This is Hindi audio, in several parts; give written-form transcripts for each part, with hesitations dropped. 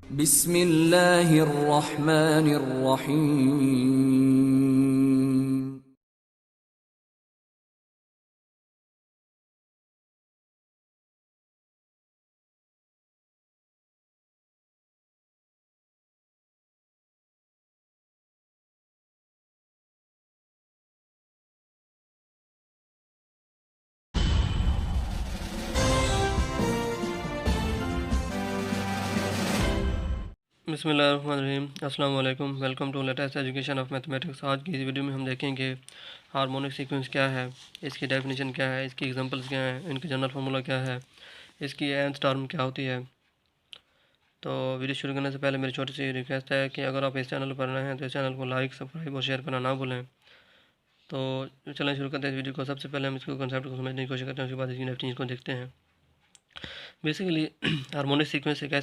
बिस्मिल्लाहिर्रहमानिर्रहीम। बिस्मिल्लाहिर्रहमानिर्रहीम। अस्सलाम वालेकुम। Welcome to latest education of mathematics. आज की इस वीडियो में हम देखेंगे हार्मोनिक सीक्वेंस क्या है, इसकी डेफिनेशन क्या है, इसकी एग्जांपल्स क्या हैं, इनकी जनरल फार्मूला क्या है, इसकी nth टर्म क्या होती है। तो वीडियो शुरू करने से पहले मेरी छोटी सी रिक्वेस्ट है कि अगर आप इस चैनल पर नए हैं तो इस चैनल को लाइक, सब्सक्राइब और शेयर करना ना भूलें। तो चलें शुरू करते हैं इस वीडियो को। सबसे पहले हम इसको कंसेप्ट को समझने की कोशिश करते हैं, उसके बाद इसकी डेफिनेशन को देखते हैं। बेसिकली हार्मोनिक सीक्वेंस एक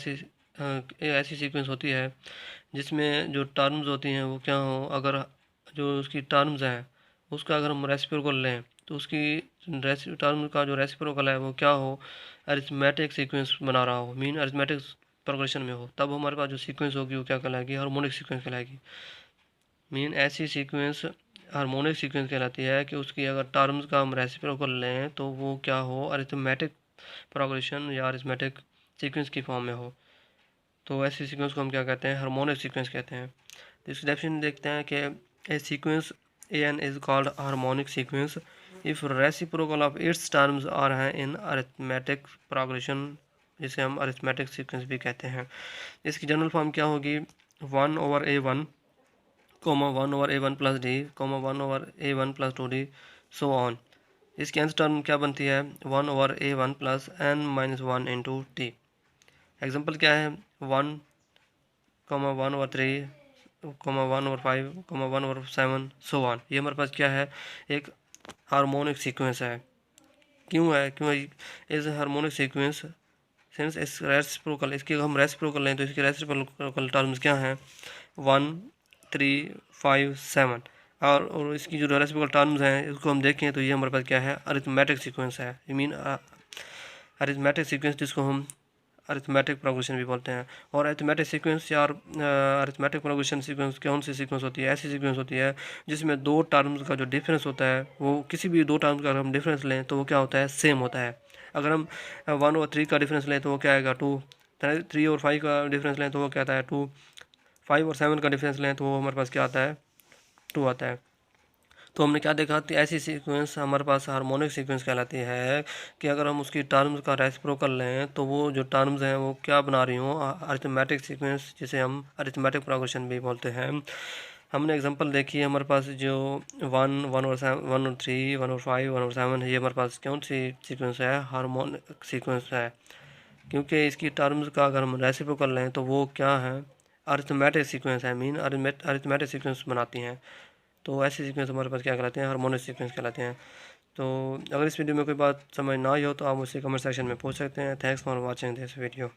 ऐसी सीक्वेंस होती है जिसमें जो टर्म्स होती हैं वो क्या हो, अगर जो उसकी टर्म्स हैं उसका अगर हम रेसिप्रोकल लें तो उसकी टर्म का जो रेसिप्रोकल है वो क्या हो, अरिथमेटिक सीक्वेंस बना रहा हो, मीन अरिथमेटिक प्रोग्रेशन में हो, तब हमारे पास जो सीक्वेंस होगी वो क्या कहलाएगी, हार्मोनिक सीक्वेंस कहलाएगी। मीन ऐसी सीक्वेंस हार्मोनिक सीक्वेंस कहलाती है कि उसकी अगर टर्म्स का हम रेसिप्रोकल लें तो वो क्या हो, अरिथमेटिक प्रोग्रेशन या अरिथमेटिक सीक्वेंस की फॉर्म में हो। तो ऐसे सीक्वेंस को हम क्या कहते हैं, हार्मोनिक सीक्वेंस कहते हैं। तो इस डेफिनेशन देखते हैं कि a sequence A N is called harmonic sequence if reciprocal of its terms are हैं इन अरिथमेटिक प्रोग्रेशन, जिसे हम अरिथमेटिक सीक्वेंस भी कहते हैं। इसकी जनरल फॉर्म क्या होगी, 1/a1 comma 1/a1 plus D comma 1/a1 plus 2d so on. इसकी nth टर्म क्या बनती है, 1/a1 plus n-1 into T. Example क्या है, 1/3 1/5 1/7 सो ऑन। ये हमारे पास क्या है, एक हार्मोनिक सीक्वेंस है। क्यों इस हार्मोनिक सीक्वेंस सिंस इस रेसिप्रोकल, इसकी हम रेसिप्रोकल लें तो इसकी रेसिप्रोकल टर्म्स क्या हैं, 1 3 5 7। और इसकी जो रेसिप्रोकल टर्म्स हैं इसको हम देखें तो ये हमारे पास क्या है, अरिथमेटिक सीक्वेंस है। आई मीन अरिथमेटिक सीक्वेंस जिसको हम अरिथमेटिक प्रोग्रेशन भी बोलते हैं। और अरिथमेटिक सीक्वेंस या अरिथमेटिक प्रोग्रेशन सीक्वेंस कौन सी सीक्वेंस होती है, ऐसी सीक्वेंस होती है जिसमें दो टर्म्स का जो डिफरेंस होता है वो किसी भी दो टर्म्स का अगर हम डिफरेंस लें तो वो क्या होता है, सेम होता है। अगर हम 1/3 का डिफरेंस लें तो वो क्या आएगा 2, 3 और 5 का डिफरेंस लें तो वो क्या आता है 2, 5 और 7 का डिफरेंस लें तो वो हमारे पास क्या आता है, 2 आता है। तो हमने क्या देखा कि ऐसी सीक्वेंस हमारे पास हार्मोनिक सीक्वेंस कहलाती है कि अगर हम उसकी टर्म्स का रेसिप्रोकल लें तो वो जो टर्म्स हैं वो क्या बना रही हों, अरिथमेटिक सीक्वेंस, जिसे हम अरिथमेटिक प्रोग्रेशन भी बोलते हैं। हमने एग्जांपल देखी है, हमारे पास जो 1 और 3 1 और 5 1 और 7 ये हमारे पास कौन सी सीक्वेंस है, हार्मोनिक सीक्वेंस है। क्योंकि इसकी टर्म्स का अगर हम रेसिप्रोकल लें तो वो क्या है, अरिथमेटिक सीक्वेंस है, मीन अरिथमेटिक सीक्वेंस बनाती हैं। तो ऐसे सीक्वेंस हमारे पास क्या कहलाते हैं, हार्मोनिक सीक्वेंस कहलाते हैं। तो अगर इस वीडियो में कोई बात समझ ना आई हो तो आप मुझसे कमेंट सेक्शन में पूछ सकते हैं। Thanks for watching this video.